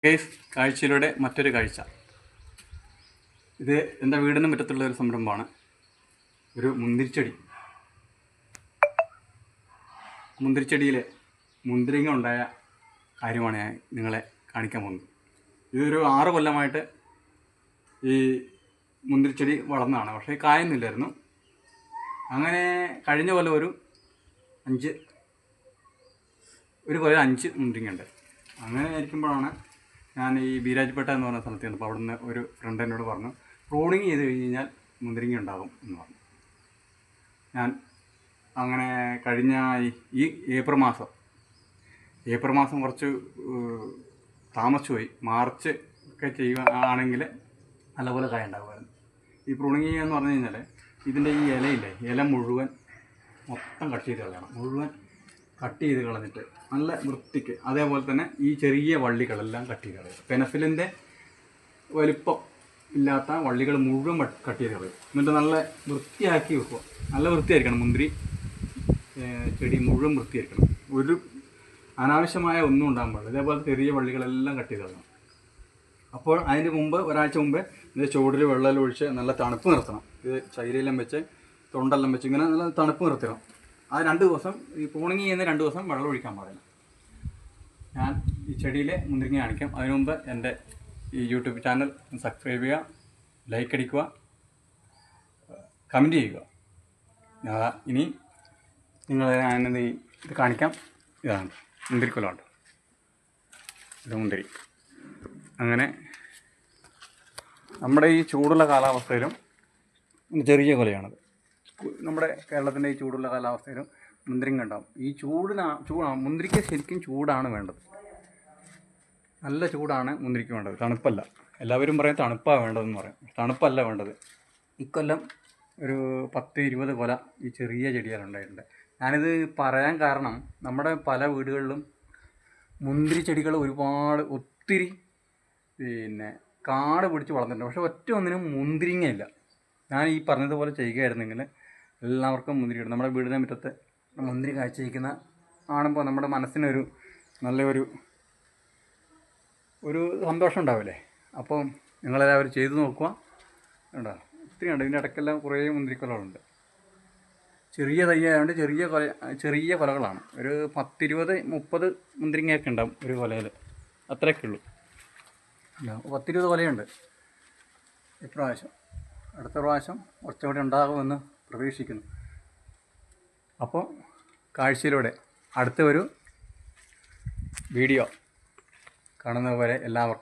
Case കാഴ്ചയിലൂടെ മറ്റൊരു കാഴ്ച. ഇത് എൻ്റെ വീടിന് മുറ്റത്തുള്ള ഒരു സംരംഭമാണ്. ഒരു മുന്തിരിച്ചെടിയിലെ മുന്തിരിങ്ങ ഉണ്ടായ കാര്യമാണ് ഞാൻ നിങ്ങളെ കാണിക്കാൻ പോകുന്നത്. ഇതൊരു 6 കൊല്ലമായിട്ട് ഈ മുന്തിരിച്ചെടി വളർന്നതാണ്. പക്ഷേ കായൊന്നുമില്ലായിരുന്നു. അങ്ങനെ കഴിഞ്ഞ കൊല്ലം ഒരു കൊല്ലം 5 മുന്തിരിങ്ങ ഉണ്ട്. അങ്ങനെ ഇരിക്കുമ്പോഴാണ് ഞാൻ ഈ ബീരാജ്പേട്ട എന്ന് പറഞ്ഞ സ്ഥലത്ത് ചെന്നപ്പോൾ അവിടുന്ന് ഒരു ഫ്രണ്ട് എന്നോട് പറഞ്ഞു, പ്രൂണിങ് ചെയ്ത് കഴിഞ്ഞാൽ മുന്തിരിങ്ങ ഉണ്ടാകും എന്ന് പറഞ്ഞു. ഞാൻ അങ്ങനെ കഴിഞ്ഞ ഈ ഏപ്രിൽ മാസം കുറച്ച് താമസിച്ചു പോയി. മാർച്ച് ഒക്കെ ചെയ്യുകയാണെങ്കിൽ നല്ലപോലെ കായ ഉണ്ടാകുമായിരുന്നു. ഈ പ്രൂണിങ് ചെയ്യുക എന്ന് പറഞ്ഞു കഴിഞ്ഞാൽ ഇതിൻ്റെ ഈ ഇല മുഴുവൻ മൊത്തം കട്ട് ചെയ്ത് കളയണം. കട്ട് ചെയ്ത് കളഞ്ഞിട്ട് നല്ല വൃത്തിക്ക്, അതേപോലെ തന്നെ ഈ ചെറിയ വള്ളികളെല്ലാം കട്ട് ചെയ്ത് കളയും. പെനസിലിൻ്റെ വലിപ്പം ഇല്ലാത്ത വള്ളികൾ മുഴുവൻ കട്ട് ചെയ്ത് കളയും. എന്നിട്ട് നല്ല വൃത്തിയാക്കി വെക്കുക. നല്ല വൃത്തിയായിരിക്കണം. മുന്തിരി ചെടി മുഴുവൻ വൃത്തിയായിരിക്കണം. ഒരു അനാവശ്യമായ ഒന്നും ഉണ്ടാകാൻ പാടില്ല. ഇതേപോലെ ചെറിയ വള്ളികളെല്ലാം കട്ട് ചെയ്ത് കളയണം. അപ്പോൾ അതിന് മുമ്പ് ഒരാഴ്ച മുമ്പ് ഇത് ചൂടിൽ വെള്ളം ഒഴിച്ച് നല്ല തണുപ്പ് നിർത്തണം. ഇത് ചൈരയെല്ലാം വെച്ച് തൊണ്ടെല്ലാം വെച്ച് ഇങ്ങനെ നല്ല തണുപ്പ് നിർത്തണം. ആ 2 ദിവസം ഈ പ്രൂണിങ് ചെയ്യുന്ന 2 ദിവസം വെള്ളം ഒഴിക്കാൻ പാടില്ല. ഞാൻ ഈ ചെടിയിലെ മുന്തിരിങ്ങ കാണിക്കാം. അതിനു മുമ്പ് എൻ്റെ ഈ യൂട്യൂബ് ചാനൽ സബ്സ്ക്രൈബ് ചെയ്യുക, ലൈക്ക് അടിക്കുക, കമൻറ്റ് ചെയ്യുക. ഇനി ഞാനിത് ഇത് കാണിക്കാം. ഇതാണ് മുന്തിരിക്കൊലമുണ്ട്. ഇത് മുന്തിരി. അങ്ങനെ നമ്മുടെ ഈ ചൂടുള്ള കാലാവസ്ഥയിലും ചെറിയ കൊലയാണത്. നമ്മുടെ കേരളത്തിൻ്റെ ഈ ചൂടുള്ള കാലാവസ്ഥയിലും മുന്തിരിങ്ങ ഉണ്ടാകും. ഈ ചൂടാണ് മുന്തിരിക്ക് ശരിക്കും ചൂടാണ് വേണ്ടത്. നല്ല ചൂടാണ് മുന്തിരിക്ക് വേണ്ടത്, തണുപ്പല്ല. എല്ലാവരും പറയും തണുപ്പാണ് വേണ്ടതെന്ന് പറയും. തണുപ്പല്ല വേണ്ടത്. ഇക്കൊല്ലം ഒരു 10-20 കൊല ഈ ചെറിയ ചെടികളുണ്ടായിട്ടുണ്ട്. ഞാനിത് പറയാൻ കാരണം, നമ്മുടെ പല വീടുകളിലും മുന്തിരി ചെടികൾ ഒത്തിരി കാട് പിടിച്ച് വളർന്നിട്ടുണ്ട്. പക്ഷെ ഒറ്റ ഒന്നിനും മുന്തിരിങ്ങയില്ല. ഞാൻ ഈ പറഞ്ഞതുപോലെ ചെയ്യുകയായിരുന്നെങ്കിൽ എല്ലാവർക്കും മുന്തിരി കിട്ടും. നമ്മുടെ വീടിനെ മുറ്റത്ത് മുന്തിരി കാഴ്ചയ്ക്കുന്ന കാണുമ്പോൾ നമ്മുടെ മനസ്സിനൊരു നല്ലൊരു സന്തോഷം ഉണ്ടാവില്ലേ. അപ്പോൾ നിങ്ങളെല്ലാവരും ചെയ്തു നോക്കുക. ഉണ്ടോ, ഒത്തിരി ഉണ്ട്. ഇതിൻ്റെ ഇടയ്ക്കെല്ലാം കുറേ മുന്തിരിക്കൊലകളുണ്ട്. ചെറിയ തയ്യായതുകൊണ്ട് ചെറിയ കൊലകളാണ്. ഒരു 10-20-30 മുന്തിരിങ്ങയൊക്കെ ഉണ്ടാവും ഒരു കൊലയിൽ. അത്രയൊക്കെ ഉള്ളൂ. അല്ല, 10-20 കൊലയുണ്ട് ഇപ്രാവശ്യം. അടുത്ത പ്രാവശ്യം കുറച്ചുകൂടി ഉണ്ടാകുമെന്ന് പ്രതീക്ഷിക്കുന്നു. അപ്പോൾ കാഴ്ചയിലൂടെ അടുത്ത ഒരു വീഡിയോ കാണുന്നതുവരെ എല്ലാവർക്കും